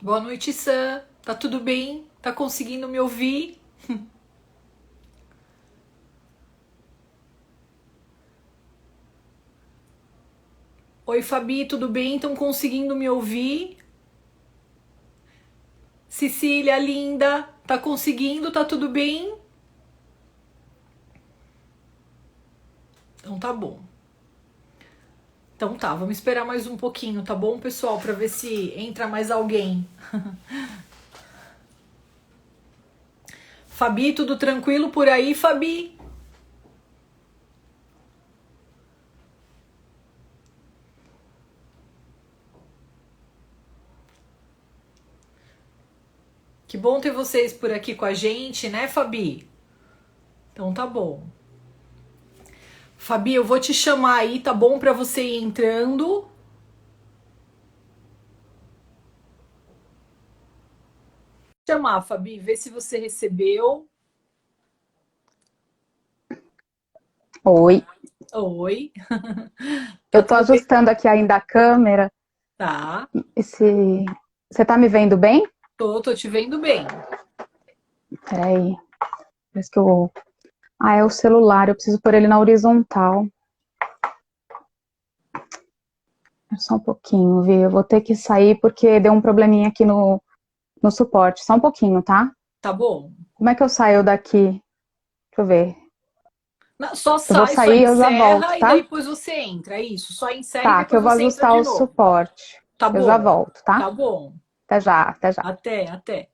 Boa noite, Sam. Tá tudo bem? Tá conseguindo me ouvir? Oi, Fabi, tudo bem? Estão conseguindo me ouvir? Cecília, linda, tá conseguindo? Tá tudo bem? Então tá bom. Então tá, vamos esperar mais um pouquinho, tá bom, pessoal? Pra ver se entra mais alguém. Fabi, tudo tranquilo por aí, Fabi? Que bom ter vocês por aqui com a gente, né, Fabi? Então tá bom. Fabi, eu vou te chamar aí, tá bom? Pra você ir entrando. Chamar, Fabi, vê se você recebeu. Oi, Oi. Tá eu tô tudo bem? ajustando aqui ainda a câmera. Tá. Esse... Você tá me vendo bem? Tô te vendo bem. Peraí, parece que eu... Ah, é o celular, eu preciso pôr ele na horizontal. Só um pouquinho, viu? Eu vou ter que sair porque deu um probleminha aqui no suporte. Só um pouquinho, tá? Tá bom. Como é que eu saio daqui? Deixa eu ver. Só Eu vou sai, só sair e eu já volto, encerra e daí tá? depois você entra. É isso. Só encerra e Tá, que depois eu vou você entra ajustar de o novo. suporte. Tá Eu já bom. volto, tá? Tá bom. Até já, até já. Até, até.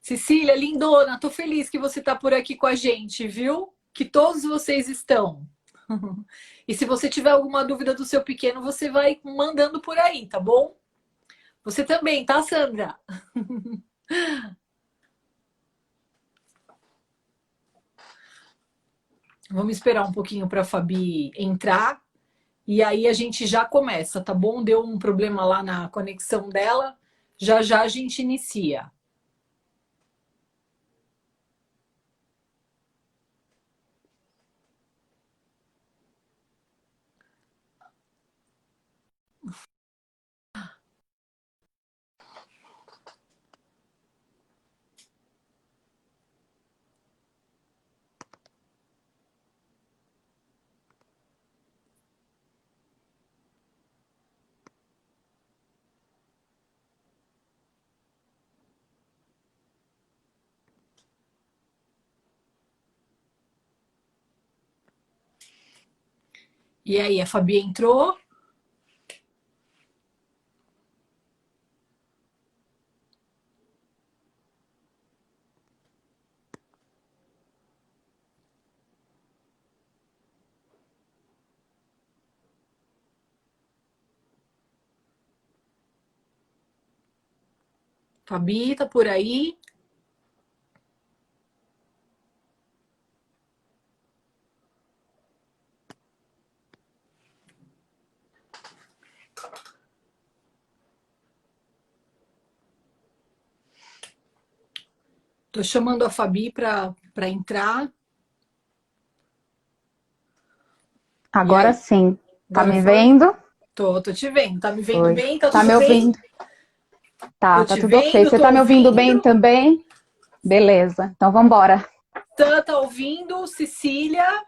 Cecília, lindona, tô feliz que você tá por aqui com a gente, viu? Que todos vocês estão. E se você tiver alguma dúvida do seu pequeno, você vai mandando por aí, tá bom? Você também, tá, Sandra? Vamos esperar um pouquinho para a Fabi entrar e aí a gente já começa, tá bom? Deu um problema lá na conexão dela, já já a gente inicia. E aí, a Fabi entrou? Fabi, tá por aí? Tô chamando a Fabi para entrar. E Agora aí? sim. Tá Agora me foi? vendo? Tô te vendo. Tá me vendo Oi. bem? Tá Tá tudo me bem? ouvindo? Tá, Tô tá te tudo ok. vendo, Você tô tá me ouvindo bem ouvindo. também? Beleza, então vamos embora. Tá ouvindo? Cecília?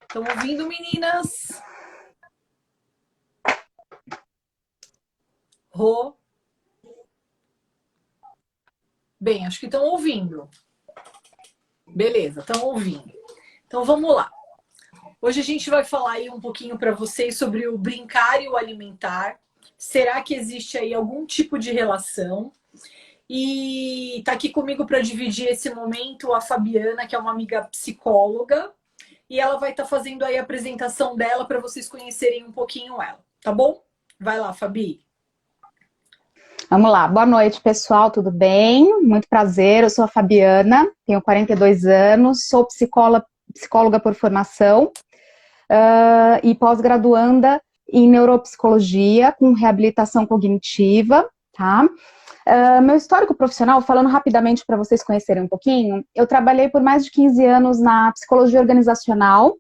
Estão ouvindo, meninas? Rô? Bem, acho que estão ouvindo. Beleza, estão ouvindo. Então vamos lá. Hoje a gente vai falar aí um pouquinho para vocês sobre o brincar e o alimentar. Será que existe aí algum tipo de relação? E tá aqui comigo para dividir esse momento a Fabiana, que é uma amiga psicóloga, e ela vai estar fazendo aí a apresentação dela para vocês conhecerem um pouquinho ela, tá bom? Vai lá, Fabi. Vamos lá. Boa noite, pessoal, tudo bem? Muito prazer, eu sou a Fabiana, tenho 42 anos, sou psicóloga por formação e pós-graduanda em neuropsicologia com reabilitação cognitiva, tá? Meu histórico profissional, falando rapidamente para vocês conhecerem um pouquinho, eu trabalhei por mais de 15 anos na psicologia organizacional,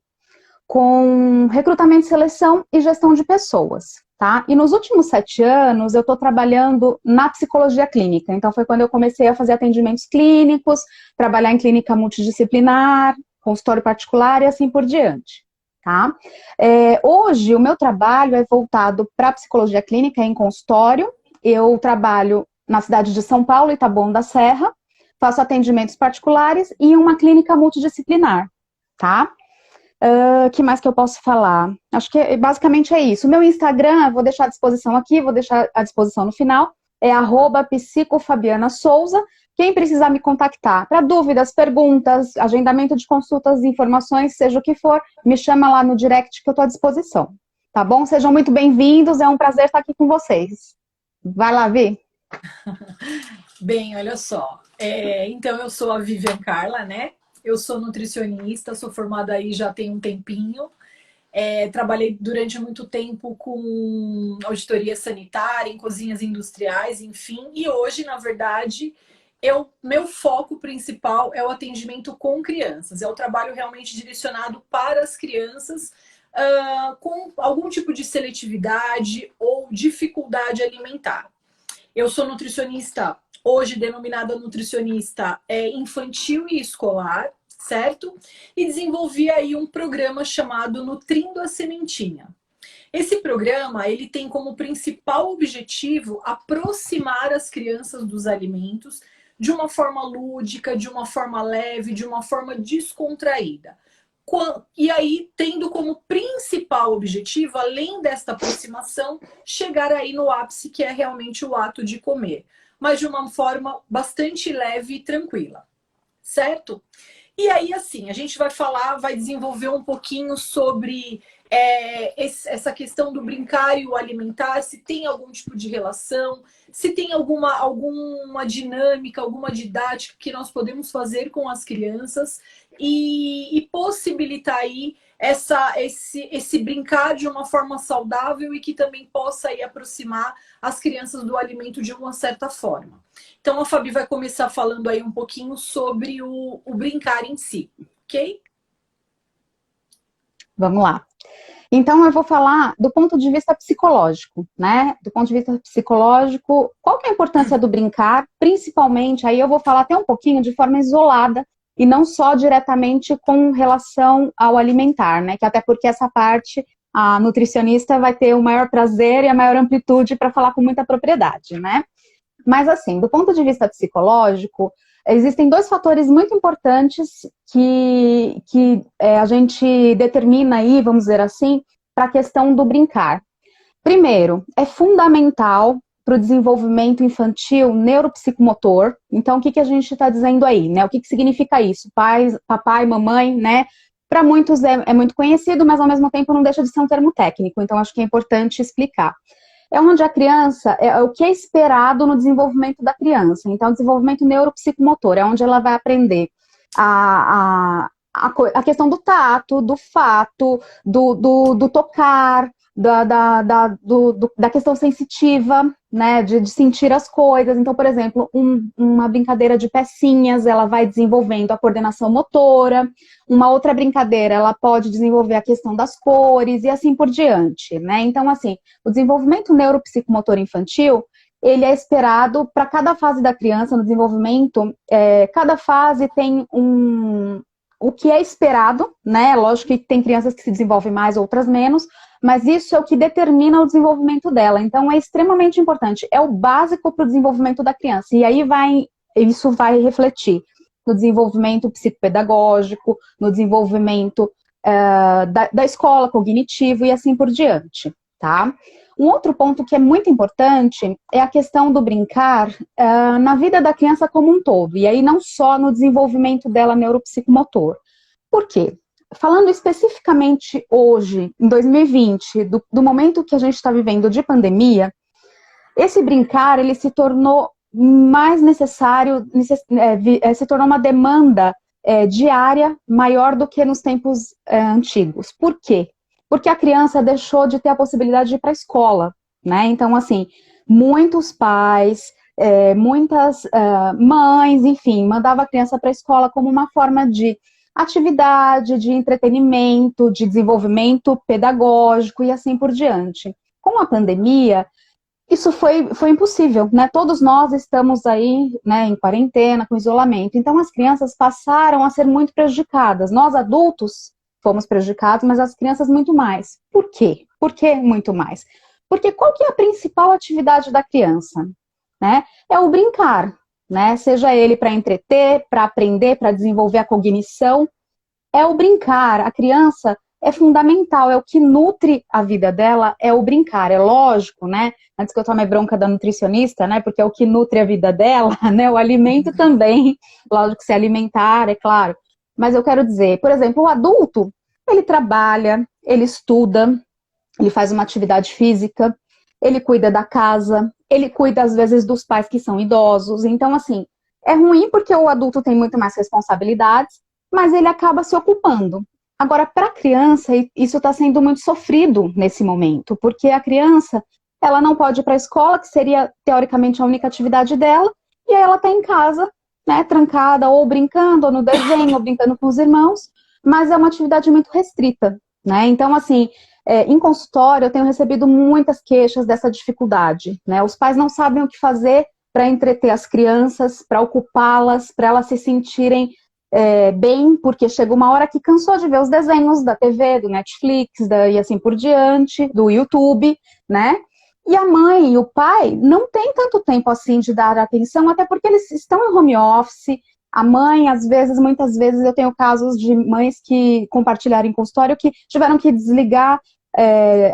com recrutamento e seleção e gestão de pessoas, tá? E nos últimos 7 anos eu estou trabalhando na psicologia clínica, então foi quando eu comecei a fazer atendimentos clínicos, trabalhar em clínica multidisciplinar, consultório particular e assim por diante, tá? Hoje o meu trabalho é voltado para psicologia clínica em consultório, eu trabalho na cidade de São Paulo, Itaboão da Serra, faço atendimentos particulares e uma clínica multidisciplinar, tá? Que mais que eu posso falar? Acho que basicamente é isso. O meu Instagram, vou deixar à disposição aqui, vou deixar à disposição no final, é @psicofabianasouza. Quem precisar me contactar para dúvidas, perguntas, agendamento de consultas, informações, seja o que for, me chama lá no direct que eu estou à disposição. Tá bom? Sejam muito bem-vindos, é um prazer estar aqui com vocês. Vai lá, Vi. Bem, olha só. Então, eu sou a Vivian Carla, né? Eu sou nutricionista, sou formada aí já tem um tempinho. Trabalhei durante muito tempo com auditoria sanitária, em cozinhas industriais, enfim. E hoje, na verdade, meu foco principal é o atendimento com crianças. É o trabalho realmente direcionado para as crianças com algum tipo de seletividade ou dificuldade alimentar. Eu sou nutricionista, hoje denominada nutricionista infantil e escolar, certo? E desenvolvi aí um programa chamado Nutrindo a Sementinha. Esse programa, ele tem como principal objetivo aproximar as crianças dos alimentos de uma forma lúdica, de uma forma leve, de uma forma descontraída. E aí, tendo como principal objetivo, além desta aproximação, chegar aí no ápice, que é realmente o ato de comer, mas de uma forma bastante leve e tranquila, certo? E aí, assim, a gente vai desenvolver um pouquinho sobre essa questão do brincar e o alimentar, se tem algum tipo de relação, se tem alguma dinâmica, alguma didática que nós podemos fazer com as crianças e possibilitar aí esse brincar de uma forma saudável e que também possa aí aproximar as crianças do alimento de uma certa forma. Então a Fabi vai começar falando aí um pouquinho sobre o brincar em si, ok? Vamos lá. Então, eu vou falar do ponto de vista psicológico, né? Do ponto de vista psicológico, qual que é a importância do brincar? Principalmente, aí eu vou falar até um pouquinho de forma isolada e não só diretamente com relação ao alimentar, né? Que até porque essa parte, a nutricionista vai ter o maior prazer e a maior amplitude para falar com muita propriedade, né? Mas assim, do ponto de vista psicológico, existem 2 fatores muito importantes que a gente determina aí, vamos dizer assim, para a questão do brincar. Primeiro, é fundamental para o desenvolvimento infantil neuropsicomotor. Então, o que a gente está dizendo aí, né? O que significa isso? Papai, mamãe, né? Para muitos é muito conhecido, mas ao mesmo tempo não deixa de ser um termo técnico. Então, acho que é importante explicar. É onde a criança, é o que é esperado no desenvolvimento da criança. Então, desenvolvimento neuropsicomotor, é onde ela vai aprender a questão do tato, do fato, do tocar, da questão sensitiva, né, de sentir as coisas. Então, por exemplo, uma brincadeira de pecinhas, ela vai desenvolvendo a coordenação motora. Uma outra brincadeira, ela pode desenvolver a questão das cores e assim por diante, né? Então, assim, o desenvolvimento neuropsicomotor infantil, ele é esperado para cada fase da criança no desenvolvimento. Cada fase tem o que é esperado, né? Lógico que tem crianças que se desenvolvem mais, outras menos, mas isso é o que determina o desenvolvimento dela. Então, é extremamente importante. É o básico para o desenvolvimento da criança. E aí isso vai refletir no desenvolvimento psicopedagógico, no desenvolvimento da escola cognitivo e assim por diante, tá? Um outro ponto que é muito importante é a questão do brincar na vida da criança como um todo, e aí não só no desenvolvimento dela neuropsicomotor. Por quê? Falando especificamente hoje, em 2020, do momento que a gente está vivendo de pandemia, esse brincar, ele se tornou mais necessário, se tornou uma demanda diária maior do que nos tempos antigos. Por quê? Porque a criança deixou de ter a possibilidade de ir para a escola, né? Então, assim, muitos pais, muitas mães, enfim, mandavam a criança para a escola como uma forma de atividade, de entretenimento, de desenvolvimento pedagógico e assim por diante. Com a pandemia, isso foi impossível, né? Todos nós estamos aí, né, em quarentena, com isolamento. Então, as crianças passaram a ser muito prejudicadas. Nós, adultos, fomos prejudicados, mas as crianças muito mais. Por quê? Por que muito mais? Porque qual que é a principal atividade da criança? Né? É o brincar, né? Seja ele para entreter, para aprender, para desenvolver a cognição. É o brincar. A criança é fundamental, é o que nutre a vida dela, é o brincar. É lógico, né? Antes que eu tome bronca da nutricionista, né? Porque é o que nutre a vida dela, né? O alimento também, lógico que se alimentar, é claro. Mas eu quero dizer, por exemplo, o adulto, ele trabalha, ele estuda, ele faz uma atividade física, ele cuida da casa, ele cuida às vezes dos pais que são idosos. Então, assim, é ruim porque o adulto tem muito mais responsabilidades, mas ele acaba se ocupando. Agora, para a criança, isso está sendo muito sofrido nesse momento, porque a criança, ela não pode ir para a escola, que seria, teoricamente, a única atividade dela, e aí ela está em casa, né, trancada, ou brincando, ou no desenho, ou brincando com os irmãos, mas é uma atividade muito restrita, né? Então, assim, em consultório, eu tenho recebido muitas queixas dessa dificuldade, né? Os pais não sabem o que fazer para entreter as crianças, para ocupá-las, para elas se sentirem bem, porque chega uma hora que cansou de ver os desenhos da TV, do Netflix, e assim por diante, do YouTube, né? E a mãe e o pai não têm tanto tempo assim de dar atenção, até porque eles estão em home office. A mãe, às vezes, muitas vezes, eu tenho casos de mães que compartilharam em consultório que tiveram que desligar,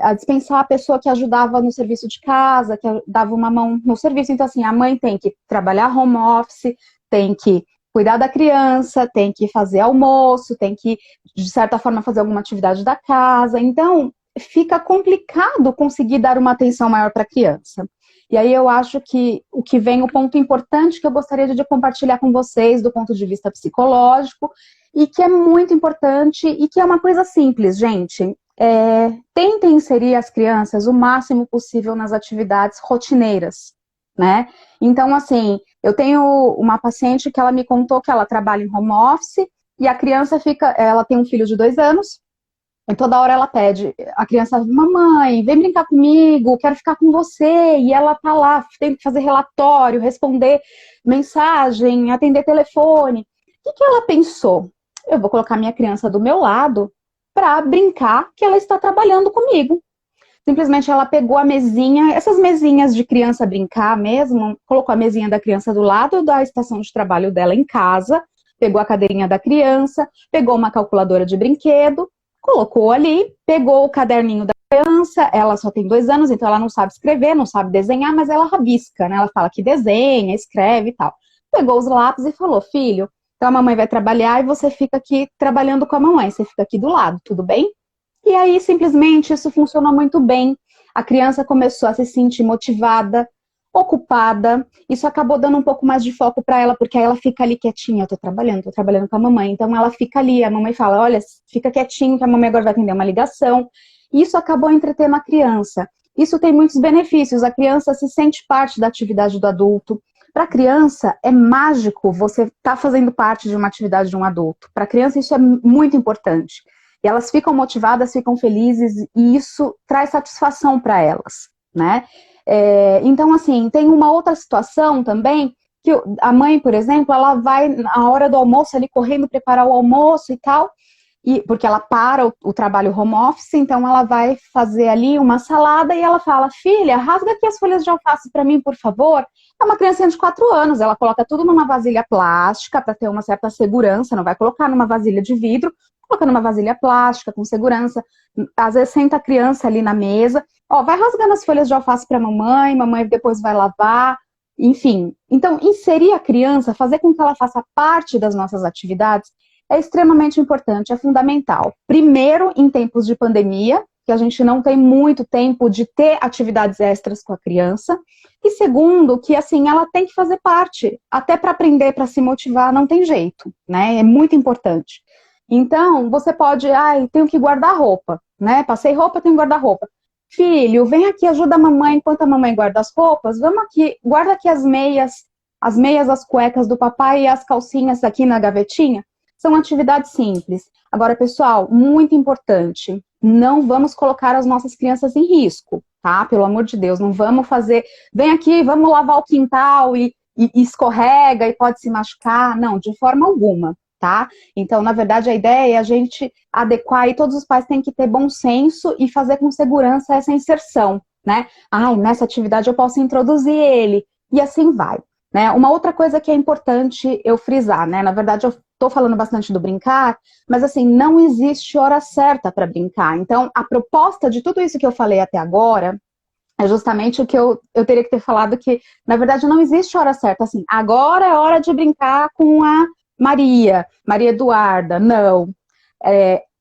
a dispensar a pessoa que ajudava no serviço de casa, que dava uma mão no serviço. Então, assim, a mãe tem que trabalhar home office, tem que cuidar da criança, tem que fazer almoço, tem que, de certa forma, fazer alguma atividade da casa. Então, fica complicado conseguir dar uma atenção maior para a criança. E aí eu acho que o que vem, o ponto importante que eu gostaria de compartilhar com vocês do ponto de vista psicológico, e que é muito importante e que é uma coisa simples, gente. Tentem inserir as crianças o máximo possível nas atividades rotineiras, né? Então, assim, eu tenho uma paciente que ela me contou que ela trabalha em home office e a criança ela tem um filho de 2 anos e toda hora ela pede, a criança, mamãe, vem brincar comigo, quero ficar com você, e ela tá lá, tem que fazer relatório, responder mensagem, atender telefone. O que ela pensou? Eu vou colocar minha criança do meu lado para brincar que ela está trabalhando comigo. Simplesmente ela pegou a mesinha, essas mesinhas de criança brincar mesmo, colocou a mesinha da criança do lado da estação de trabalho dela em casa, pegou a cadeirinha da criança, pegou uma calculadora de brinquedo, colocou ali, pegou o caderninho da criança, ela só tem 2 anos, então ela não sabe escrever, não sabe desenhar, mas ela rabisca, né? Ela fala que desenha, escreve e tal. Pegou os lápis e falou, filho, então a mamãe vai trabalhar e você fica aqui trabalhando com a mamãe, você fica aqui do lado, tudo bem? E aí, simplesmente, isso funcionou muito bem. A criança começou a se sentir motivada, ocupada. Isso acabou dando um pouco mais de foco para ela, porque aí ela fica ali quietinha. Tô trabalhando com a mamãe. Então, ela fica ali. A mamãe fala, olha, fica quietinho, que a mamãe agora vai atender uma ligação. Isso acabou entretendo a criança. Isso tem muitos benefícios. A criança se sente parte da atividade do adulto. Para a criança, é mágico você estar fazendo parte de uma atividade de um adulto. Para a criança, isso é muito importante. E elas ficam motivadas, ficam felizes, e isso traz satisfação para elas, né? Então, assim, tem uma outra situação também, que a mãe, por exemplo, ela vai na hora do almoço ali correndo preparar o almoço e tal, porque ela para o trabalho home office, então ela vai fazer ali uma salada e ela fala, filha, rasga aqui as folhas de alface para mim, por favor. É uma criancinha de 4 anos, ela coloca tudo numa vasilha plástica para ter uma certa segurança, não vai colocar numa vasilha de vidro, coloca numa vasilha plástica, com segurança. Às vezes senta a criança ali na mesa, ó, vai rasgando as folhas de alface para mamãe depois vai lavar, enfim. Então, inserir a criança, fazer com que ela faça parte das nossas atividades, é extremamente importante, é fundamental. Primeiro, em tempos de pandemia, que a gente não tem muito tempo de ter atividades extras com a criança. E segundo, que assim, ela tem que fazer parte, até para aprender, para se motivar, não tem jeito, né? É muito importante. Então, você pode, tenho que guardar roupa, né? Passei roupa, tenho que guardar roupa. Filho, vem aqui, ajuda a mamãe enquanto a mamãe guarda as roupas. Vamos aqui, guarda aqui as meias, as cuecas do papai e as calcinhas aqui na gavetinha. São atividades simples. Agora, pessoal, muito importante, não vamos colocar as nossas crianças em risco, tá? Pelo amor de Deus, não vamos fazer, vem aqui, vamos lavar o quintal e escorrega e pode se machucar. Não, de forma alguma, tá? Então, na verdade, a ideia é a gente adequar e todos os pais têm que ter bom senso e fazer com segurança essa inserção, né? Ai, nessa atividade eu posso introduzir ele, e assim vai, né? Uma outra coisa que é importante eu frisar, né? Na verdade, eu estou falando bastante do brincar, mas assim, não existe hora certa para brincar. Então, a proposta de tudo isso que eu falei até agora é justamente o que eu teria que ter falado que, na verdade, não existe hora certa. Assim, agora é hora de brincar com a Maria Eduarda, não.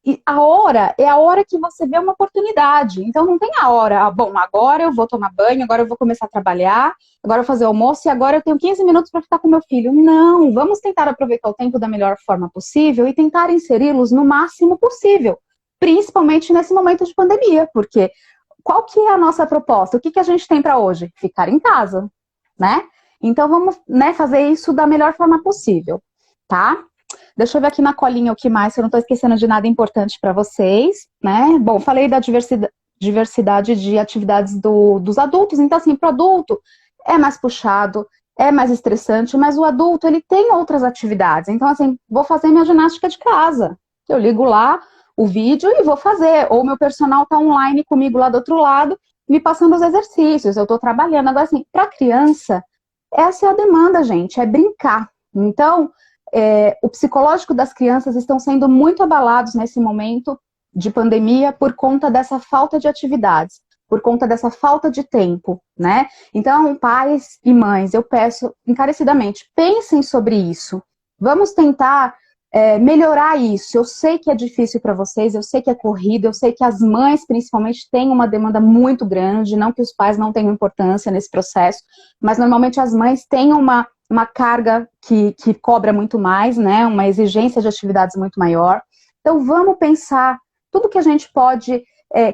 E a hora é a hora que você vê uma oportunidade. Então não tem a hora, bom, agora eu vou tomar banho, agora eu vou começar a trabalhar, agora eu vou fazer almoço e agora eu tenho 15 minutos para ficar com meu filho. Não, vamos tentar aproveitar o tempo da melhor forma possível e tentar inseri-los no máximo possível, principalmente nesse momento de pandemia, porque qual que é a nossa proposta? O que a gente tem para hoje? Ficar em casa, né? Então vamos, né, fazer isso da melhor forma possível, tá? Deixa eu ver aqui na colinha o que mais, se eu não estou esquecendo de nada importante para vocês, né? Bom, falei da diversidade de atividades dos adultos, então assim, para o adulto é mais puxado, é mais estressante, mas o adulto, ele tem outras atividades. Então assim, vou fazer minha ginástica de casa. Eu ligo lá o vídeo e vou fazer, ou meu personal está online comigo lá do outro lado, me passando os exercícios, eu estou trabalhando. Agora assim, para criança, essa é a demanda, gente, é brincar. Então, o psicológico das crianças estão sendo muito abalados nesse momento de pandemia por conta dessa falta de atividades, por conta dessa falta de tempo, né? Então, pais e mães, eu peço encarecidamente, pensem sobre isso. Vamos tentar melhorar isso. Eu sei que é difícil para vocês, eu sei que é corrido, eu sei que as mães, principalmente, têm uma demanda muito grande, não que os pais não tenham importância nesse processo, mas normalmente as mães têm uma carga que cobra muito mais, né? Uma exigência de atividades muito maior. Então, vamos pensar tudo que a gente pode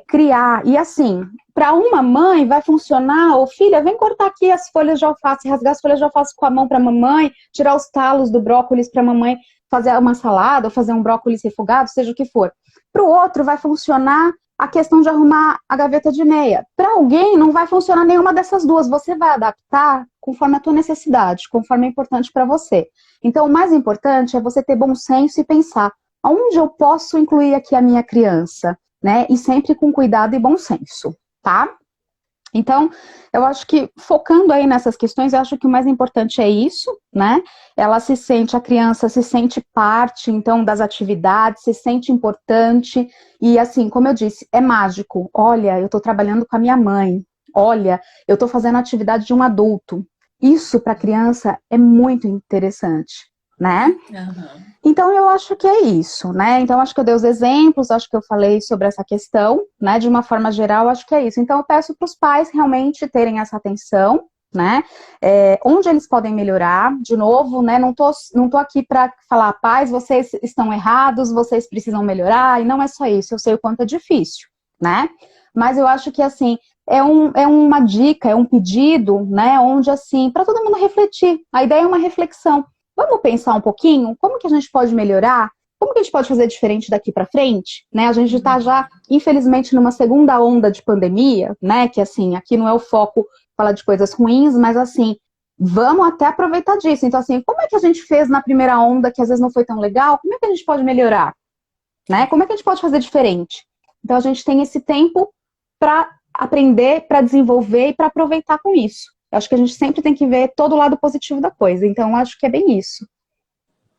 criar. E assim, para uma mãe vai funcionar, ô filha, vem cortar aqui as folhas de alface, rasgar as folhas de alface com a mão para a mamãe, tirar os talos do brócolis para a mamãe fazer uma salada, ou fazer um brócolis refogado, seja o que for. Para o outro vai funcionar a questão de arrumar a gaveta de meia. Para alguém não vai funcionar nenhuma dessas duas. Você vai adaptar conforme a tua necessidade, conforme é importante para você. Então, o mais importante é você ter bom senso e pensar aonde eu posso incluir aqui a minha criança, né? E sempre com cuidado e bom senso, tá? Então, eu acho que, focando aí nessas questões, eu acho que o mais importante é isso, né? A criança se sente parte, então, das atividades, se sente importante, e assim, como eu disse, é mágico. Olha, eu tô trabalhando com a minha mãe, olha, eu tô fazendo a atividade de um adulto. Isso, para a criança, é muito interessante, né? Uhum. Então, eu acho que é isso, né? Então, acho que eu dei os exemplos, acho que eu falei sobre essa questão, né? De uma forma geral, acho que é isso. Então, eu peço para os pais realmente terem essa atenção, né? Onde eles podem melhorar, de novo, né? Não tô aqui para falar, pais, vocês estão errados, vocês precisam melhorar, e não é só isso, eu sei o quanto é difícil, né? Mas eu acho que, assim, é uma dica, é um pedido, né? Onde, assim, para todo mundo refletir. A ideia é uma reflexão. Vamos pensar um pouquinho como que a gente pode melhorar? Como que a gente pode fazer diferente daqui para frente? Né? A gente está já, infelizmente, numa segunda onda de pandemia, né? Que assim, aqui não é o foco falar de coisas ruins, mas assim, vamos até aproveitar disso. Então, assim, como é que a gente fez na primeira onda, que às vezes não foi tão legal? Como é que a gente pode melhorar? Né? Como é que a gente pode fazer diferente? Então, a gente tem esse tempo para aprender, para desenvolver e para aproveitar com isso. Eu acho que a gente sempre tem que ver todo o lado positivo da coisa. Então, acho que é bem isso.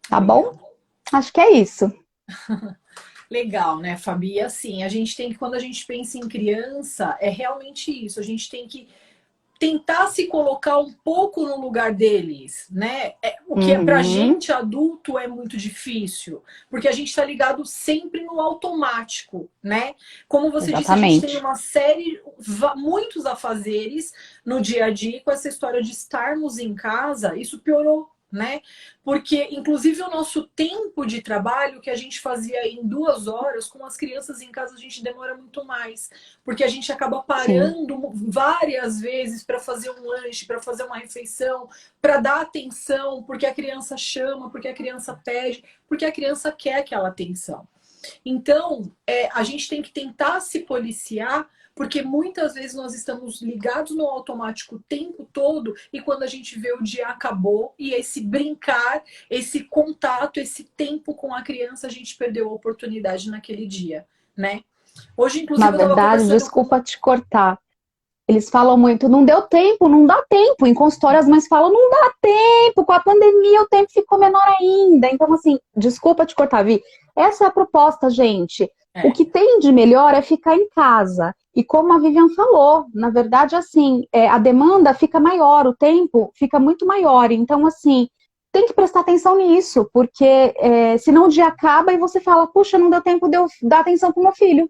Tá bom? Acho que é isso. Legal, né, Fabi? E assim, a gente tem que, quando a gente pensa em criança, é realmente isso. A gente tem que tentar se colocar um pouco no lugar deles, né? O que é pra gente adulto é muito difícil, porque a gente tá ligado sempre no automático, né? Como você disse, a gente tem uma série, muitos afazeres no dia a dia, com essa história de estarmos em casa, isso piorou né? Porque, inclusive, o nosso tempo de trabalho, que a gente fazia em 2 horas, com as crianças em casa a gente demora muito mais. Porque a gente acaba Sim. parando várias vezes para fazer um lanche, para fazer uma refeição, para dar atenção, porque a criança chama, porque a criança pede, porque a criança quer aquela atenção. Então, a gente tem que tentar se policiar, porque muitas vezes nós estamos ligados no automático o tempo todo e quando a gente vê o dia acabou e esse brincar, esse contato, esse tempo com a criança, a gente perdeu a oportunidade naquele dia, né? Hoje, Na inclusive, eu estava verdade, conversando com... desculpa te cortar. Eles falam muito, não deu tempo, não dá tempo. Em consultório, as mães falam, não dá tempo. Com a pandemia, o tempo ficou menor ainda. Então, assim, desculpa te cortar, Vi. Essa é a proposta, gente. O É, que tem de melhor é ficar em casa. E como a Vivian falou, na verdade, assim, a demanda fica maior, o tempo fica muito maior. Então, assim, tem que prestar atenção nisso, porque senão o dia acaba e você fala, puxa, não deu tempo de eu dar atenção pro meu filho.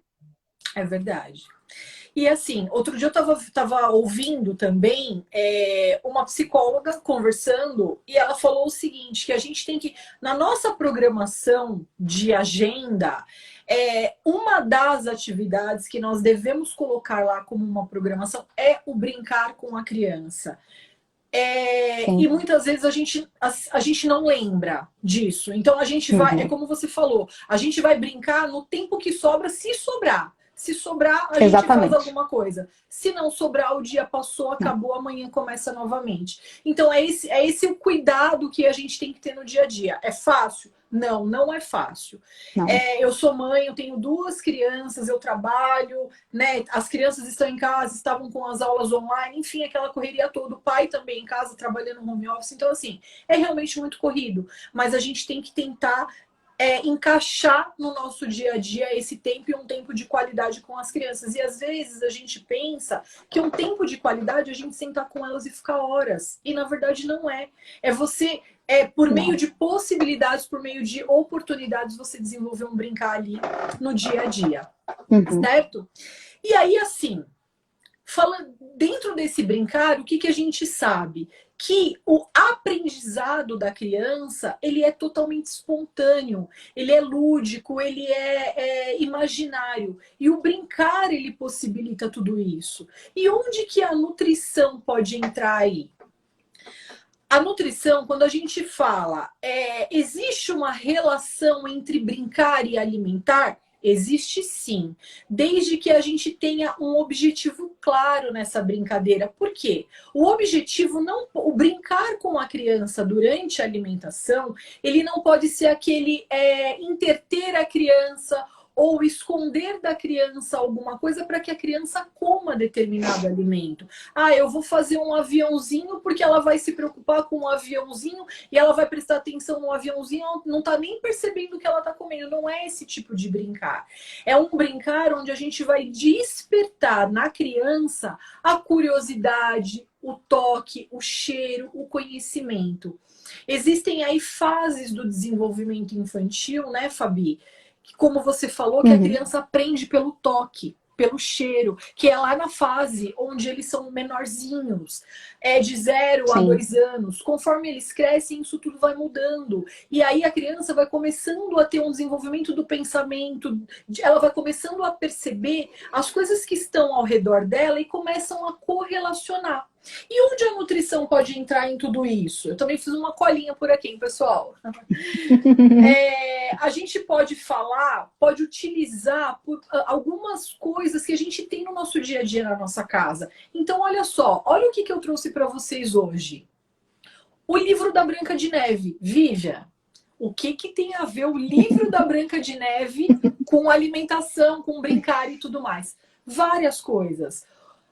é verdade. E assim, outro dia eu tava ouvindo também uma psicóloga conversando e ela falou o seguinte, que a gente tem que, na nossa programação de agenda, uma das atividades que nós devemos colocar lá como uma programação é o brincar com a criança. E Sim. muitas vezes a gente não lembra disso. Então a gente vai, é Uhum. como você falou, a gente vai brincar no tempo que sobra, se sobrar. Se sobrar, a gente faz Exatamente. alguma coisa. Se não sobrar, o dia passou, acabou, amanhã começa novamente. Então é esse o cuidado que a gente tem que ter no dia a dia. É fácil? Não, não é fácil. Não. Eu sou mãe, eu tenho 2 crianças, eu trabalho, né? As crianças estão em casa, estavam com as aulas online, enfim, aquela correria toda. O pai também em casa, trabalhando no home office. Então, assim, é realmente muito corrido. Mas a gente tem que tentar encaixar no nosso dia a dia esse tempo e um tempo de qualidade com as crianças. E às vezes a gente pensa que um tempo de qualidade é a gente sentar com elas e ficar horas. E na verdade não é. É você, por meio Não. de possibilidades, por meio de oportunidades, você desenvolver um brincar ali no dia a dia. Uhum. Certo? E aí, assim, dentro desse brincar, o que a gente sabe? Que o aprendizado da criança, ele é totalmente espontâneo, ele é lúdico, ele é imaginário. E o brincar, ele possibilita tudo isso. E onde que a nutrição pode entrar aí? A nutrição, quando a gente fala, existe uma relação entre brincar e alimentar? Existe sim, desde que a gente tenha um objetivo claro nessa brincadeira. Por quê? O objetivo não, o brincar com a criança durante a alimentação, ele não pode ser aquele interter a criança ou esconder da criança alguma coisa para que a criança coma determinado alimento. Ah, eu vou fazer um aviãozinho porque ela vai se preocupar com o aviãozinho e ela vai prestar atenção no aviãozinho, ela não tá nem percebendo o que ela tá comendo. Não é esse tipo de brincar. É um brincar onde a gente vai despertar na criança a curiosidade, o toque, o cheiro, o conhecimento. Existem aí fases do desenvolvimento infantil, né, Fabi? Como você falou, que a Uhum. criança aprende pelo toque, pelo cheiro, que é lá na fase onde eles são menorzinhos, de 0 a 2 anos. Conforme eles crescem, isso tudo vai mudando. E aí a criança vai começando a ter um desenvolvimento do pensamento, ela vai começando a perceber as coisas que estão ao redor dela e começam a correlacionar. E onde a nutrição pode entrar em tudo isso? Eu também fiz uma colinha por aqui, hein, pessoal? A gente pode falar, pode utilizar algumas coisas que a gente tem no nosso dia a dia na nossa casa. Então, olha só, olha o que eu trouxe para vocês hoje. O livro da Branca de Neve. Veja, o que tem a ver o livro da Branca de Neve com alimentação, com brincar e tudo mais? Várias coisas.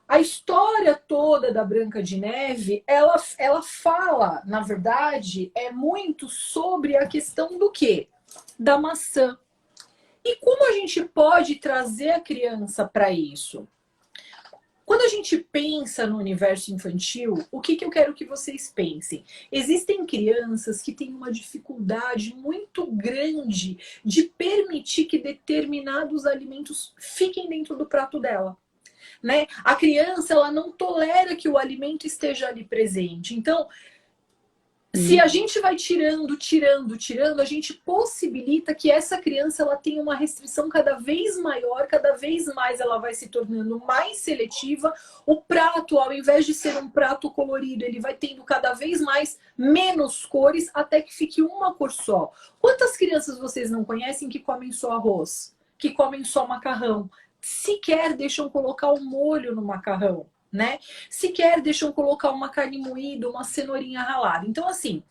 A história toda da Branca de Neve, ela fala, na verdade, muito sobre a questão do quê? Da maçã. E como a gente pode trazer a criança para isso? Quando a gente pensa no universo infantil, o que eu quero que vocês pensem? Existem crianças que têm uma dificuldade muito grande de permitir que determinados alimentos fiquem dentro do prato dela. Né? A criança, ela não tolera que o alimento esteja ali presente. Então, Se a gente vai tirando, a gente possibilita que essa criança ela tenha uma restrição cada vez maior, cada vez mais ela vai se tornando mais seletiva. O prato, ao invés de ser um prato colorido, ele vai tendo cada vez mais menos cores, até que fique uma cor só. Quantas crianças vocês não conhecem que comem só arroz? Que comem só macarrão? Sequer deixam colocar o molho no macarrão, né? Sequer deixam colocar uma carne moída, uma cenourinha ralada. Então, assim,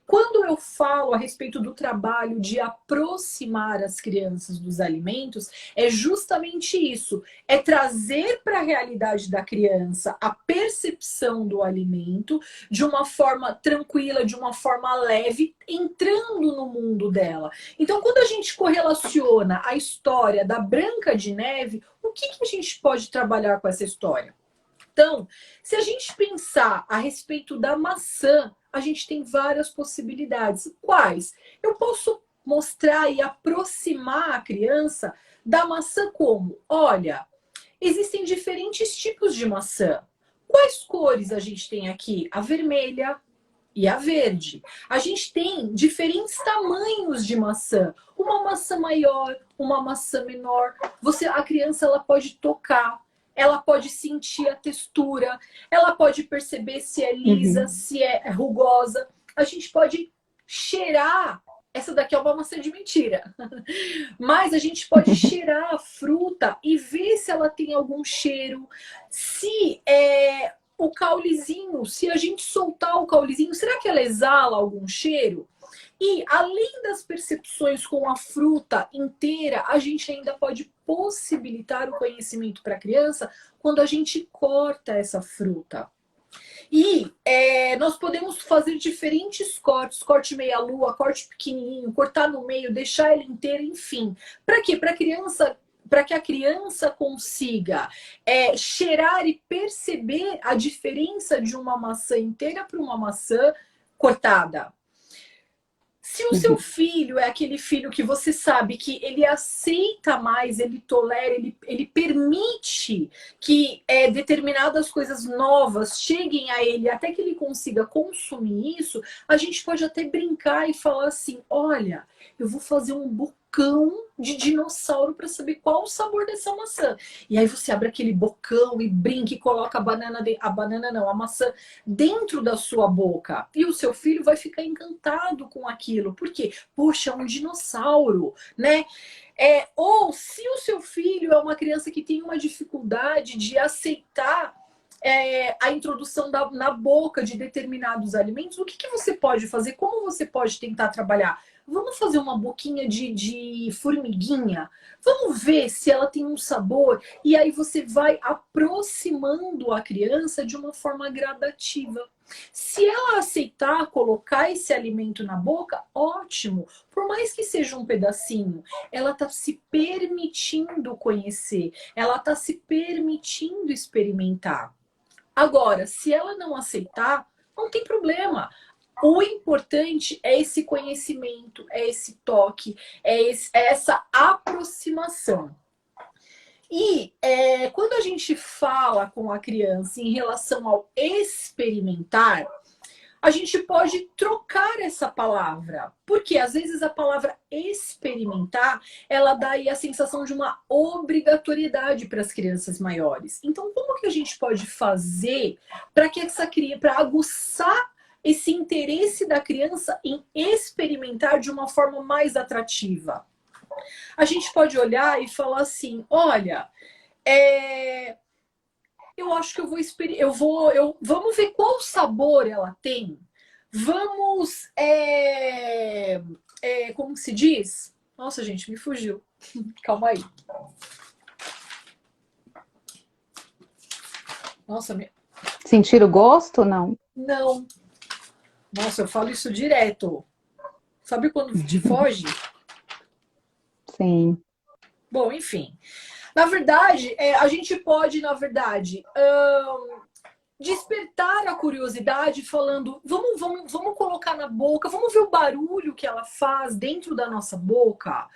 quando eu falo a respeito do trabalho de aproximar as crianças dos alimentos, é justamente isso. É trazer para a realidade da criança a percepção do alimento de uma forma tranquila, de uma forma leve, entrando no mundo dela. Então, quando a gente correlaciona a história da Branca de Neve, o que a gente pode trabalhar com essa história? Então, se a gente pensar a respeito da maçã, a gente tem várias possibilidades. Quais? Eu posso mostrar e aproximar a criança da maçã como? Olha, existem diferentes tipos de maçã. Quais cores a gente tem aqui? A vermelha e a verde. A gente tem diferentes tamanhos de maçã. Uma maçã maior, uma maçã menor. A criança ela pode tocar. Ela pode sentir a textura, ela pode perceber se é lisa, se é rugosa. A gente pode cheirar. Essa daqui é uma maçã de mentira. Mas a gente pode cheirar a fruta e ver se ela tem algum cheiro. Se o caulezinho, se a gente soltar o caulezinho, será que ela exala algum cheiro? E além das percepções com a fruta inteira, a gente ainda pode possibilitar o conhecimento para a criança quando a gente corta essa fruta. E nós podemos fazer diferentes cortes, corte meia-lua, corte pequenininho, cortar no meio, deixar ele inteiro, enfim. Para quê? Para que a criança consiga cheirar e perceber a diferença de uma maçã inteira para uma maçã cortada. Se o seu filho é aquele filho que você sabe que ele aceita mais, ele tolera, ele permite que determinadas coisas novas cheguem a ele até que ele consiga consumir isso, a gente pode até brincar e falar assim, olha, eu vou fazer um bocão de dinossauro para saber qual o sabor dessa maçã. E aí você abre aquele bocão e brinca e coloca a maçã dentro da sua boca. E o seu filho vai ficar encantado com aquilo. Por quê? Poxa, é um dinossauro, né? Ou se o seu filho é uma criança que tem uma dificuldade de aceitar a introdução na boca de determinados alimentos, o que você pode fazer? Como você pode tentar trabalhar? Vamos fazer uma boquinha de formiguinha? Vamos ver se ela tem um sabor? E aí você vai aproximando a criança de uma forma gradativa. Se ela aceitar colocar esse alimento na boca, ótimo. Por mais que seja um pedacinho, ela está se permitindo conhecer. Ela está se permitindo experimentar. Agora, se ela não aceitar, não tem problema. O importante é esse conhecimento, é esse toque, é essa aproximação. E quando a gente fala com a criança em relação ao experimentar, a gente pode trocar essa palavra. Porque às vezes a palavra experimentar, ela dá aí a sensação de uma obrigatoriedade para as crianças maiores. Então, como que a gente pode fazer para aguçar esse interesse da criança em experimentar de uma forma mais atrativa? A gente pode olhar e falar assim, olha, eu acho que vamos ver qual sabor ela tem. Vamos, como se diz? Nossa, gente, me fugiu. Calma aí. Nossa, Sentir o gosto, não? Não. Nossa, eu falo isso direto. Sabe quando te foge? Sim. Bom, enfim. Na verdade, a gente pode, despertar a curiosidade falando, vamos colocar na boca, vamos ver o barulho que ela faz dentro da nossa boca.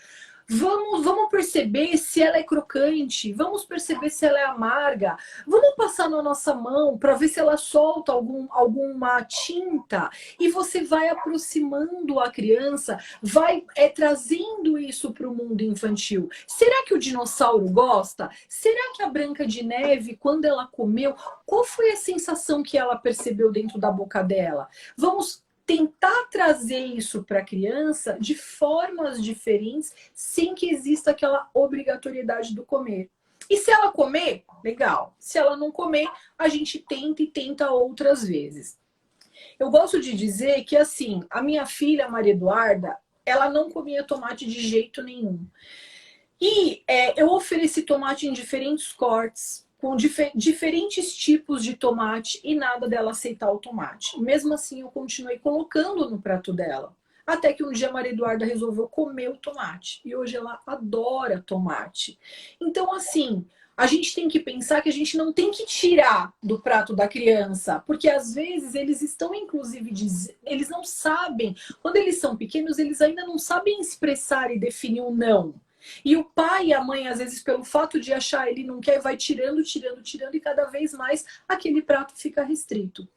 Vamos perceber se ela é crocante, vamos perceber se ela é amarga, vamos passar na nossa mão para ver se ela solta alguma tinta e você vai aproximando a criança, vai trazendo isso para o mundo infantil. Será que o dinossauro gosta? Será que a Branca de Neve, quando ela comeu, qual foi a sensação que ela percebeu dentro da boca dela? Vamos tentar trazer isso para a criança de formas diferentes, sem que exista aquela obrigatoriedade do comer. E se ela comer, legal. Se ela não comer, a gente tenta e tenta outras vezes. Eu gosto de dizer que, assim, a minha filha, Maria Eduarda, ela não comia tomate de jeito nenhum. E eu ofereci tomate em diferentes cortes, com diferentes tipos de tomate e nada dela aceitar o tomate. Mesmo assim, eu continuei colocando no prato dela. Até que um dia a Maria Eduarda resolveu comer o tomate. E hoje ela adora tomate. Então, assim, a gente tem que pensar que a gente não tem que tirar do prato da criança. Porque às vezes eles estão, inclusive, eles não sabem. Quando eles são pequenos, eles ainda não sabem expressar e definir o não. E o pai e a mãe, às vezes, pelo fato de achar ele não quer, vai tirando, tirando, tirando, e cada vez mais aquele prato fica restrito.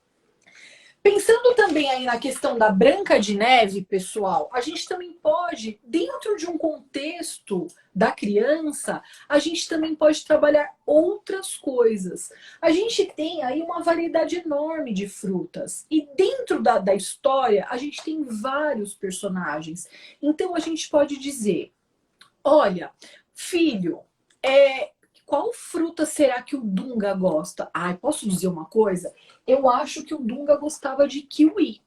Pensando também aí na questão da Branca de Neve, pessoal, a gente também pode, dentro de um contexto da criança, a gente também pode trabalhar outras coisas. A gente tem aí uma variedade enorme de frutas. E dentro da história, a gente tem vários personagens. Então, a gente pode dizer: olha, filho, qual fruta será que o Dunga gosta? Ai, posso dizer uma coisa? Eu acho que o Dunga gostava de kiwi.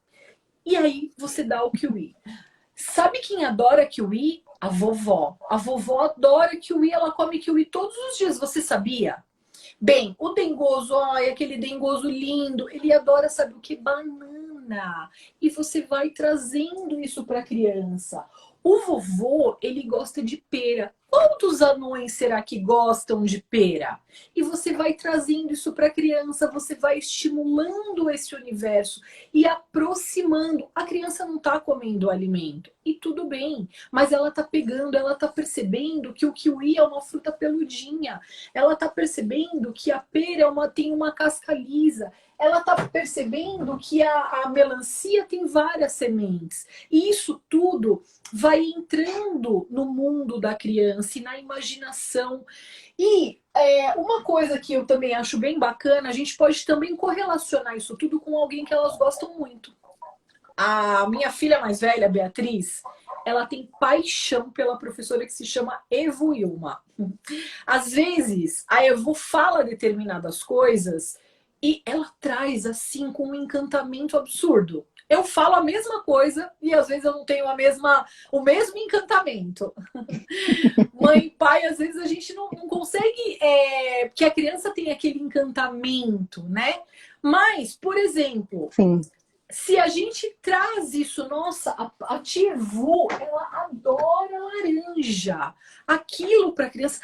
E aí você dá o kiwi. Sabe quem adora kiwi? A vovó. A vovó adora kiwi, ela come kiwi todos os dias, você sabia? Bem, o dengoso, ai, aquele dengoso lindo, ele adora, sabe o que? Banana. E você vai trazendo isso para a criança. O vovô, ele gosta de pera. Quantos anões será que gostam de pera? E você vai trazendo isso para a criança, você vai estimulando esse universo e aproximando. A criança não está comendo o alimento, e tudo bem, mas ela está pegando, ela está percebendo que o kiwi é uma fruta peludinha, ela está percebendo que a pera tem uma casca lisa, ela está percebendo que a melancia tem várias sementes. E isso tudo vai entrando no mundo da criança e na imaginação. E uma coisa que eu também acho bem bacana, a gente pode também correlacionar isso tudo com alguém que elas gostam muito. A minha filha mais velha, Beatriz, ela tem paixão pela professora que se chama Evo Ilma. Às vezes, a Evo fala determinadas coisas e ela traz assim com um encantamento absurdo. Eu falo a mesma coisa e às vezes eu não tenho o mesmo encantamento. Mãe e pai, às vezes a gente não consegue que a criança tenha aquele encantamento, né? Mas, por exemplo, Sim. se a gente traz isso, nossa, a tia Evu, ela adora laranja. Aquilo para criança,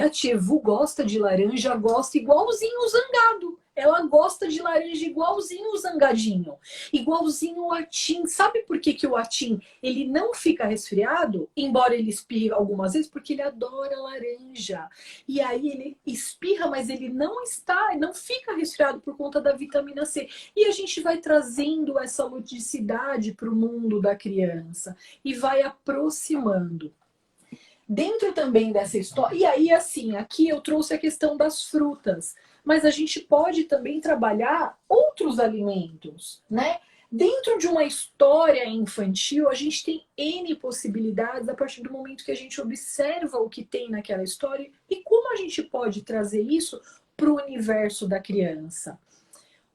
a tia Evu gosta de laranja, gosta igualzinho o zangado. Ela gosta de laranja igualzinho o zangadinho, igualzinho o Atim. Sabe por que o Atim ele não fica resfriado, embora ele espirre algumas vezes? Porque ele adora laranja. E aí ele espirra, mas ele não fica resfriado por conta da vitamina C. E a gente vai trazendo essa ludicidade para o mundo da criança e vai aproximando. Dentro também dessa história, e aí assim, aqui eu trouxe a questão das frutas, mas a gente pode também trabalhar outros alimentos, né? Dentro de uma história infantil, a gente tem N possibilidades a partir do momento que a gente observa o que tem naquela história e como a gente pode trazer isso para o universo da criança.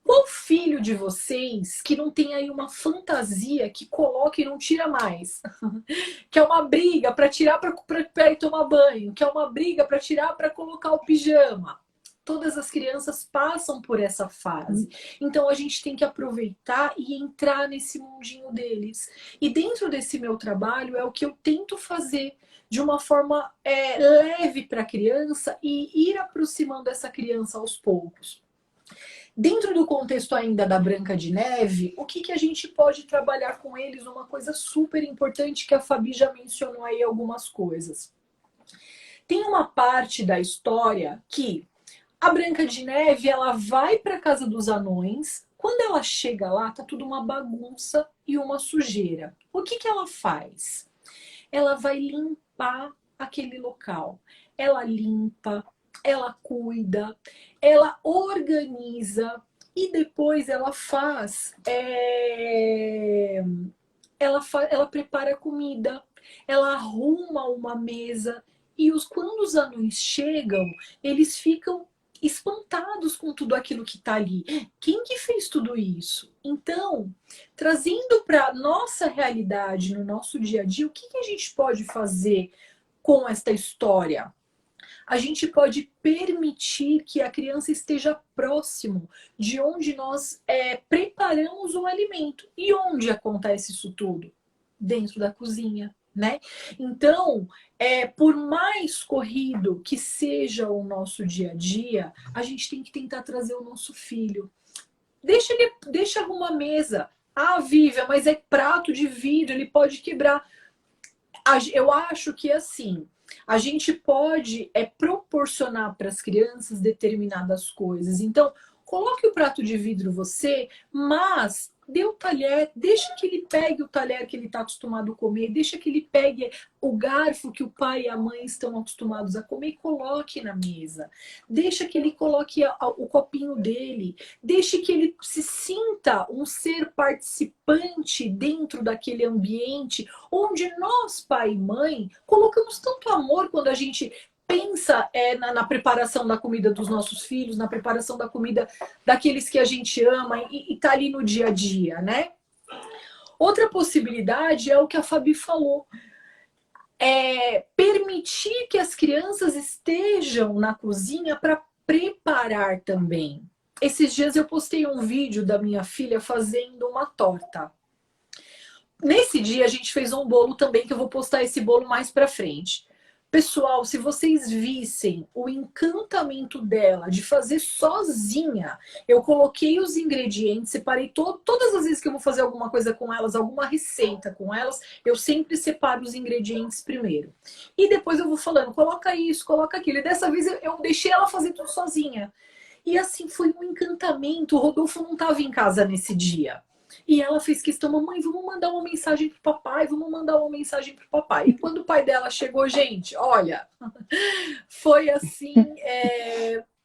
Qual filho de vocês que não tem aí uma fantasia que coloca e não tira mais? Que é uma briga para tirar para ir tomar banho, que é uma briga para tirar para colocar o pijama. Todas as crianças passam por essa fase. Então a gente tem que aproveitar e entrar nesse mundinho deles. E dentro desse meu trabalho é o que eu tento fazer de uma forma leve para a criança e ir aproximando essa criança aos poucos. Dentro do contexto ainda da Branca de Neve, o que a gente pode trabalhar com eles? Uma coisa super importante que a Fabi já mencionou aí algumas coisas. Tem uma parte da história que a Branca de Neve, ela vai para a casa dos anões. Quando ela chega lá, tá tudo uma bagunça e uma sujeira. O que ela faz? Ela vai limpar aquele local. Ela limpa, ela cuida, ela organiza e depois ela faz, ela prepara comida, ela arruma uma mesa e quando os anões chegam, eles ficam espantados com tudo aquilo que está ali. Quem que fez tudo isso? Então, trazendo para nossa realidade, no nosso dia a dia, o que a gente pode fazer com esta história? A gente pode permitir que a criança esteja próximo de onde nós preparamos o alimento. E onde acontece isso tudo? Dentro da cozinha, né? Então, por mais corrido que seja o nosso dia a dia, a gente tem que tentar trazer o nosso filho. Deixa arrumar a mesa. Ah, Vivian, mas é prato de vidro, ele pode quebrar. Eu acho que assim, a gente pode proporcionar para as crianças determinadas coisas. Então, coloque o prato de vidro você, mas dê o talher, deixa que ele pegue o talher que ele está acostumado a comer, deixa que ele pegue o garfo que o pai e a mãe estão acostumados a comer e coloque na mesa. Deixa que ele coloque o copinho dele, deixe que ele se sinta um ser participante dentro daquele ambiente onde nós, pai e mãe, colocamos tanto amor quando a gente pensa na preparação da comida dos nossos filhos, na preparação da comida daqueles que a gente ama e tá ali no dia a dia, né? Outra possibilidade é o que a Fabi falou. Permitir que as crianças estejam na cozinha para preparar também. Esses dias eu postei um vídeo da minha filha fazendo uma torta. Nesse dia a gente fez um bolo também, que eu vou postar esse bolo mais para frente. Pessoal, se vocês vissem o encantamento dela de fazer sozinha, eu coloquei os ingredientes, separei todas as vezes que eu vou fazer alguma coisa com elas, alguma receita com elas, eu sempre separo os ingredientes primeiro. E depois eu vou falando, coloca isso, coloca aquilo. E dessa vez eu deixei ela fazer tudo sozinha. E assim, foi um encantamento. O Rodolfo não estava em casa nesse dia. E ela fez questão, mamãe, vamos mandar uma mensagem pro papai, vamos mandar uma mensagem pro papai. E quando o pai dela chegou, gente, olha, foi assim,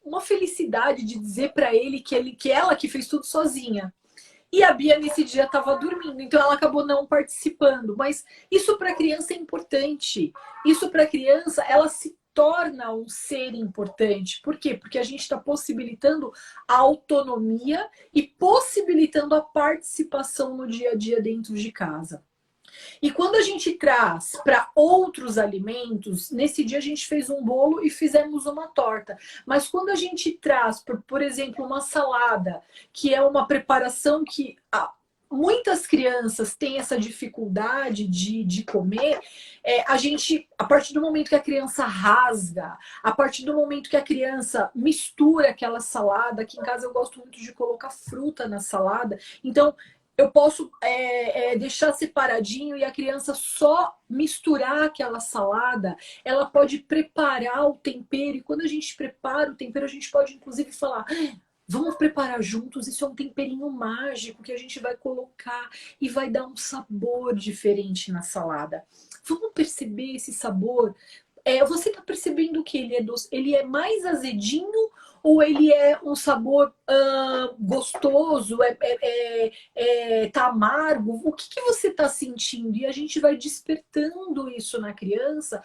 uma felicidade de dizer para ele que ela que fez tudo sozinha. E a Bia nesse dia estava dormindo, então ela acabou não participando. Mas isso para a criança é importante. Isso para a criança, ela se torna um ser importante. Por quê? Porque a gente está possibilitando a autonomia e possibilitando a participação no dia a dia dentro de casa. E quando a gente traz para outros alimentos, nesse dia a gente fez um bolo e fizemos uma torta. Mas quando a gente traz, por exemplo, uma salada, que é uma preparação que muitas crianças têm essa dificuldade de comer, a partir do momento que a criança rasga, a partir do momento que a criança mistura aquela salada, aqui em casa eu gosto muito de colocar fruta na salada, então eu posso deixar separadinho e a criança só misturar aquela salada, ela pode preparar o tempero, e quando a gente prepara o tempero, a gente pode inclusive falar, vamos preparar juntos, isso é um temperinho mágico que a gente vai colocar e vai dar um sabor diferente na salada. Vamos perceber esse sabor? Você está percebendo que ele é doce? Ele é mais azedinho ou ele é um sabor gostoso? Tá amargo? O que você está sentindo? E a gente vai despertando isso na criança,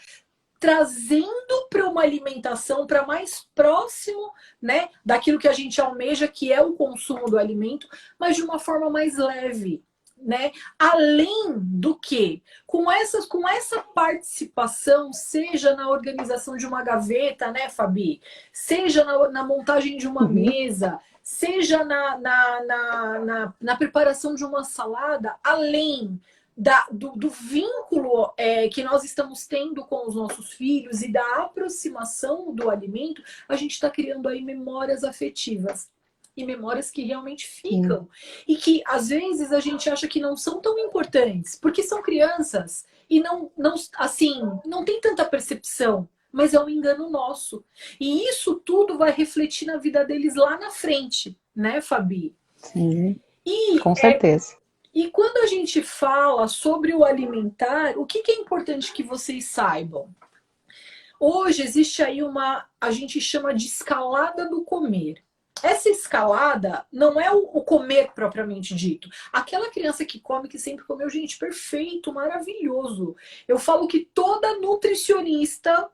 trazendo para uma alimentação para mais próximo, né, daquilo que a gente almeja, que é o consumo do alimento, mas de uma forma mais leve, né? Além do que, com essa participação, seja na organização de uma gaveta, né, Fabi? Seja na montagem de uma mesa, seja na preparação de uma salada, além do vínculo que nós estamos tendo com os nossos filhos e da aproximação do alimento, a gente está criando aí memórias afetivas. e memórias que realmente ficam. E que, às vezes, a gente acha que não são tão importantes, porque são crianças e não tem tanta percepção, mas é um engano nosso. E isso tudo vai refletir na vida deles lá na frente, né, Fabi? Sim, E, com certeza. e quando a gente fala sobre o alimentar, o que é importante que vocês saibam? Hoje existe aí a gente chama de escalada do comer. Essa escalada não é o comer propriamente dito. Aquela criança que come, que sempre comeu, gente, perfeito, maravilhoso. Eu falo que toda nutricionista,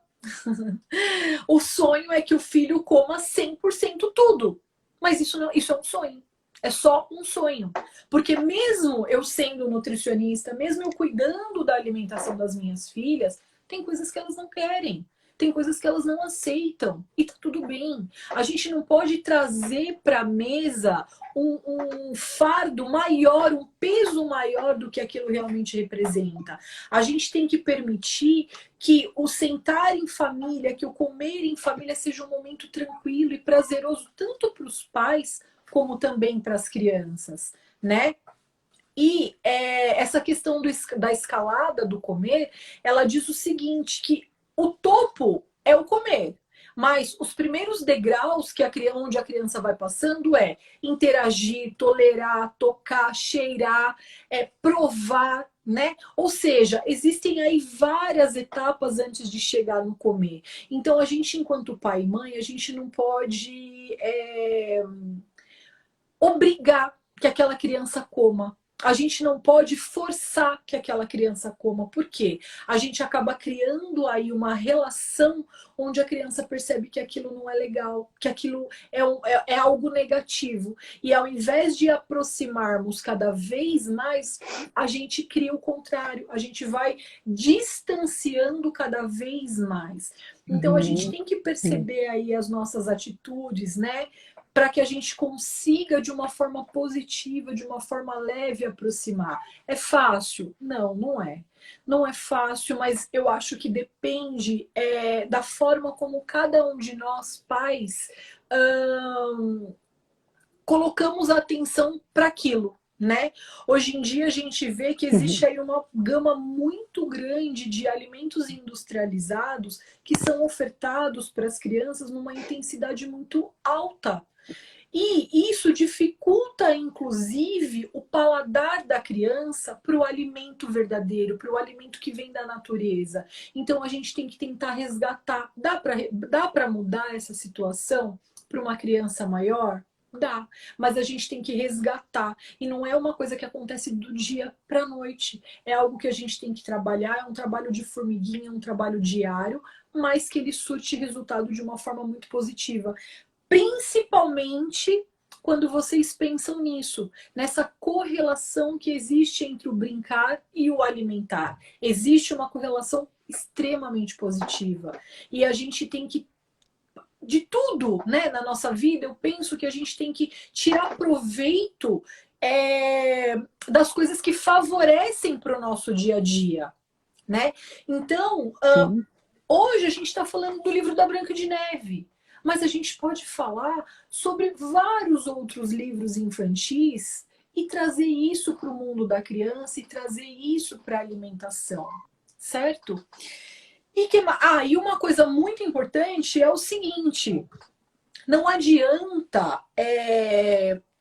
o sonho é que o filho coma 100% tudo. Mas isso é um sonho. É só um sonho. Porque mesmo eu sendo nutricionista, mesmo eu cuidando da alimentação das minhas filhas, tem coisas que elas não querem. Tem coisas que elas não aceitam. E tá tudo bem. A gente não pode trazer para a mesa um fardo maior, um peso maior do que aquilo realmente representa. A gente tem que permitir que o sentar em família, que o comer em família seja um momento tranquilo e prazeroso, tanto para os pais como também para as crianças, né? E essa questão da escalada do comer, ela diz o seguinte, que o topo é o comer, mas os primeiros degraus onde a criança vai passando é interagir, tolerar, tocar, cheirar, provar, né? Ou seja, existem aí várias etapas antes de chegar no comer. Então, a gente, enquanto pai e mãe, a gente não pode obrigar que aquela criança coma. A gente não pode forçar que aquela criança coma. Por quê? A gente acaba criando aí uma relação onde a criança percebe que aquilo não é legal, que aquilo é algo negativo. E ao invés de aproximarmos cada vez mais, a gente cria o contrário. A gente vai distanciando cada vez mais. Então a gente tem que perceber aí as nossas atitudes, né? Para que a gente consiga, de uma forma positiva, de uma forma leve, aproximar. É fácil? Não, não é. Não é fácil, mas eu acho que depende da forma como cada um de nós, pais, colocamos atenção para aquilo. Né? Hoje em dia a gente vê que existe aí uma gama muito grande de alimentos industrializados que são ofertados para as crianças numa intensidade muito alta. E isso dificulta, inclusive, o paladar da criança para o alimento verdadeiro, para o alimento que vem da natureza. Então, a gente tem que tentar resgatar. Dá para mudar essa situação para uma criança maior? Dá, mas a gente tem que resgatar. E não é uma coisa que acontece do dia para a noite. É algo que a gente tem que trabalhar, é um trabalho de formiguinha, um trabalho diário, mas que ele surte resultado de uma forma muito positiva. Principalmente quando vocês pensam nisso, nessa correlação que existe entre o brincar e o alimentar. Existe uma correlação extremamente positiva. E a gente tem que, de tudo, né, na nossa vida, eu penso que a gente tem que tirar proveito das coisas que favorecem para o nosso dia a dia, né? Então, hoje a gente está falando do livro da Branca de Neve. Mas a gente pode falar sobre vários outros livros infantis e trazer isso para o mundo da criança e trazer isso para a alimentação, certo? E uma coisa muito importante é o seguinte, não adianta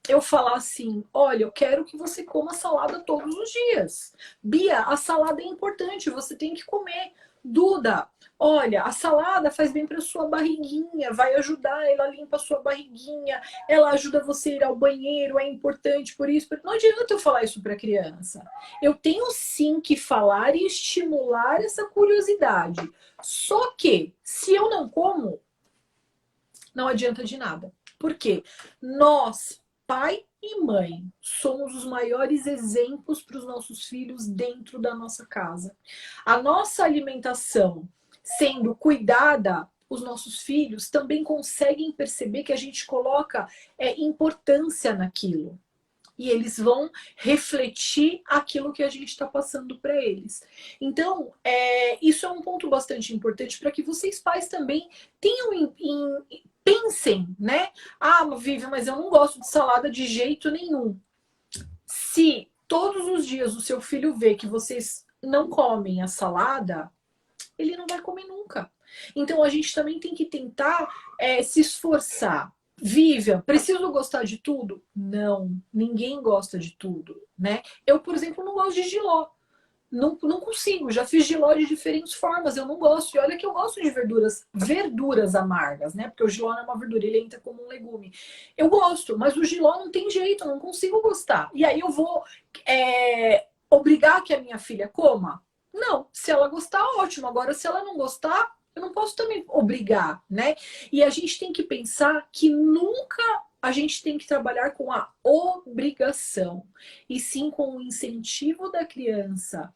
eu falar assim, olha, eu quero que você coma salada todos os dias. Bia, a salada é importante, você tem que comer. Duda, olha, a salada faz bem para sua barriguinha, vai ajudar, ela limpa a sua barriguinha, ela ajuda você a ir ao banheiro, é importante por isso. Não adianta eu falar isso para a criança. Eu tenho sim que falar e estimular essa curiosidade. Só que, se eu não como, não adianta de nada. Por quê? Nós, pai e mãe, somos os maiores exemplos para os nossos filhos dentro da nossa casa. A nossa alimentação sendo cuidada, os nossos filhos também conseguem perceber que a gente coloca importância naquilo. E eles vão refletir aquilo que a gente está passando para eles. Então, isso é um ponto bastante importante para que vocês, pais, também tenham pensem, né? Ah, Vivian, mas eu não gosto de salada de jeito nenhum. Se todos os dias o seu filho vê que vocês não comem a salada, ele não vai comer nunca. Então a gente também tem que tentar se esforçar. Vivian, preciso gostar de tudo? Não, ninguém gosta de tudo, né? Eu, por exemplo, não gosto de jiló. Não consigo, já fiz jiló de diferentes formas, eu não gosto. E olha que eu gosto de verduras amargas, né? Porque o jiló não é uma verdura, ele entra como um legume. Eu gosto, mas o jiló não tem jeito, eu não consigo gostar. E aí eu vou obrigar que a minha filha coma? Não, se ela gostar, ótimo. Agora, se ela não gostar, eu não posso também obrigar, né? E a gente tem que pensar que nunca a gente tem que trabalhar com a obrigação, e sim com o incentivo da criança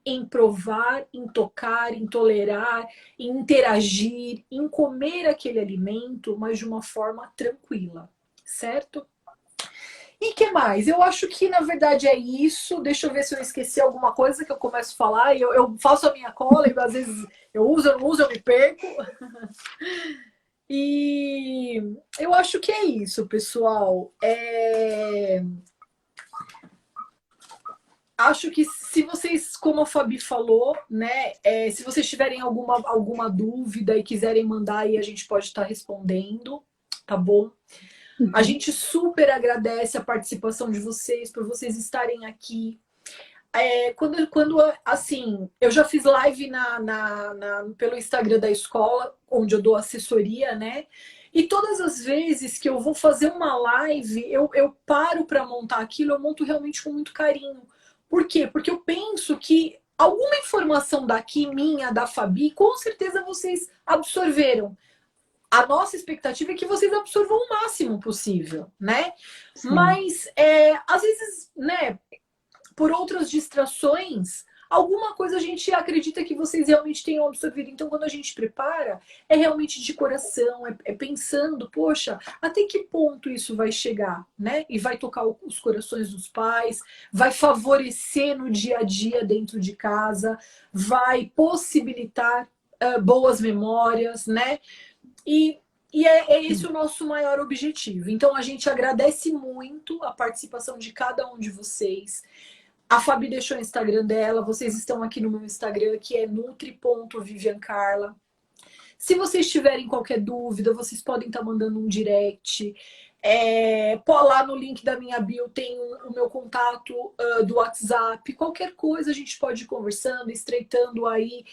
em provar, em tocar, em tolerar, em interagir, em comer aquele alimento, mas de uma forma tranquila, certo? E que mais? Eu acho que, na verdade, é isso. Deixa eu ver se eu esqueci alguma coisa que eu começo a falar. Eu faço a minha cola e, às vezes, eu uso, eu não uso, eu me perco. E eu acho que é isso, pessoal. Acho que se vocês, como a Fabi falou, né, se vocês tiverem alguma dúvida e quiserem mandar aí, a gente pode estar respondendo, tá bom? A gente super agradece a participação de vocês, por vocês estarem aqui. Quando assim, eu já fiz live pelo Instagram da escola, onde eu dou assessoria, né? E todas as vezes que eu vou fazer uma live, eu paro para montar aquilo, eu monto realmente com muito carinho. Por quê? Porque eu penso que alguma informação daqui, minha, da Fabi, com certeza vocês absorveram. A nossa expectativa é que vocês absorvam o máximo possível, né? Sim. Mas, às vezes, né, por outras distrações, alguma coisa a gente acredita que vocês realmente tenham absorvido. Então, quando a gente prepara, é realmente de coração, é pensando, poxa, até que ponto isso vai chegar, né? E vai tocar os corações dos pais, vai favorecer no dia a dia dentro de casa, vai possibilitar boas memórias, né? E é esse o nosso maior objetivo. Então, a gente agradece muito a participação de cada um de vocês. A Fabi deixou o Instagram dela, vocês estão aqui no meu Instagram, que é nutri.viviancarla. Se vocês tiverem qualquer dúvida, vocês podem estar mandando um direct. Lá no link da minha bio tem o meu contato do WhatsApp. Qualquer coisa a gente pode ir conversando, estreitando aí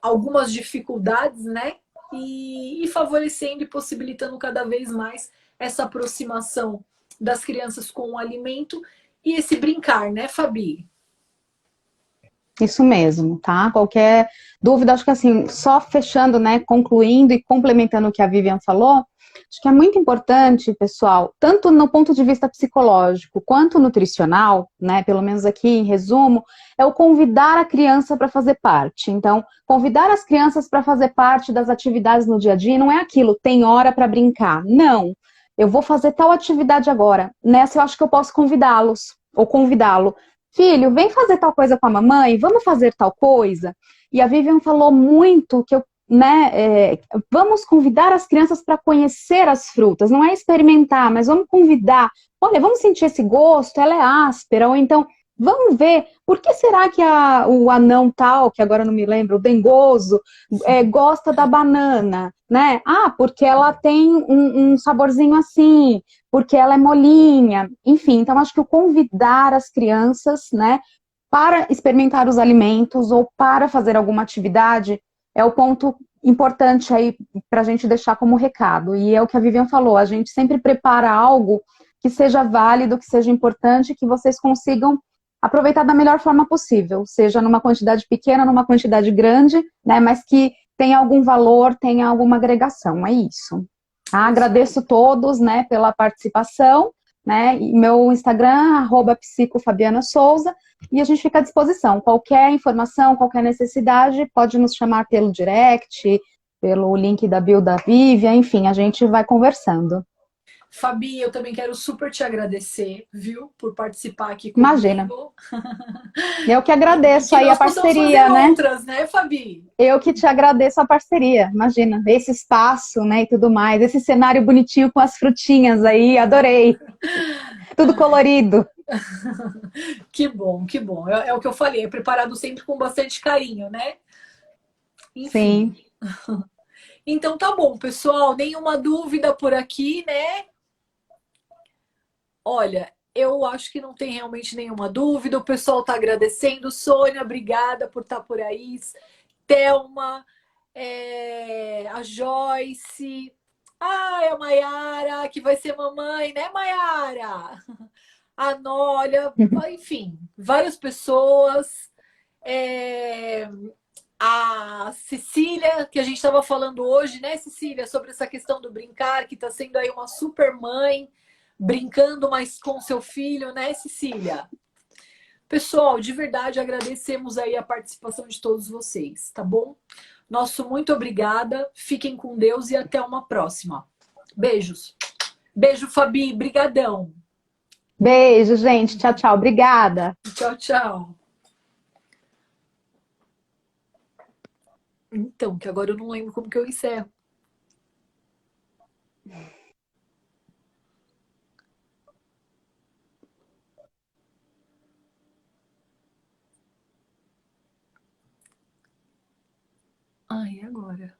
algumas dificuldades, né? E favorecendo e possibilitando cada vez mais essa aproximação das crianças com o alimento e esse brincar, né, Fabi? Isso mesmo, tá? Qualquer dúvida, acho que assim, só fechando, né, concluindo e complementando o que a Vivian falou, acho que é muito importante, pessoal, tanto no ponto de vista psicológico quanto nutricional, né, pelo menos aqui em resumo, é o convidar a criança para fazer parte. Então, convidar as crianças para fazer parte das atividades no dia a dia não é aquilo, tem hora para brincar. Não, eu vou fazer tal atividade agora. Nessa eu acho que eu posso convidá-los ou convidá-lo. Filho, vem fazer tal coisa com a mamãe, vamos fazer tal coisa. E a Vivian falou muito que vamos convidar as crianças para conhecer as frutas, não é experimentar, mas vamos convidar. Olha, vamos sentir esse gosto, ela é áspera, ou então, vamos ver, por que será que o anão tal, que agora não me lembro, o dengoso, gosta da banana, né? Ah, porque ela tem um saborzinho assim, porque ela é molinha, enfim. Então, acho que o convidar as crianças, né, para experimentar os alimentos ou para fazer alguma atividade é o ponto importante aí para a gente deixar como recado. E é o que a Vivian falou, a gente sempre prepara algo que seja válido, que seja importante, que vocês consigam aproveitar da melhor forma possível, seja numa quantidade pequena, numa quantidade grande, né, mas que tenha algum valor, tenha alguma agregação, é isso. Agradeço todos, né, pela participação, né, e meu Instagram, @psicofabianasouza, e a gente fica à disposição. Qualquer informação, qualquer necessidade, pode nos chamar pelo direct, pelo link da bio da Vivian, enfim, a gente vai conversando. Fabi, eu também quero super te agradecer, viu, por participar aqui Imagina. comigo. Eu que E agradeço que aí a nós possamos fazer parceria, né? outras, né, Fabi? Eu que te agradeço a parceria, imagina, esse espaço, né, e tudo mais, esse cenário bonitinho com as frutinhas aí, adorei. Tudo colorido. Que bom, que bom. É o que eu falei, é preparado sempre com bastante carinho, né? Enfim. Sim. Então tá bom, pessoal. Nenhuma dúvida por aqui, né? Olha, eu acho que não tem realmente nenhuma dúvida. O pessoal tá agradecendo. Sônia, obrigada por estar por aí. Thelma, a Joyce. Ai, a Maiara, que vai ser mamãe, né, Maiara? A Nólia, enfim, várias pessoas. É, a Cecília, que a gente estava falando hoje, né, Cecília, sobre essa questão do brincar, que está sendo aí uma super mãe, brincando mais com seu filho, né, Cecília? Pessoal, de verdade agradecemos aí a participação de todos vocês, tá bom? Nosso muito obrigada, fiquem com Deus e até uma próxima. Beijos. Beijo, Fabi, brigadão. Beijo, gente. Tchau, tchau. Obrigada. Tchau, tchau. Então, que agora eu não lembro como que eu encerro. Ai, agora?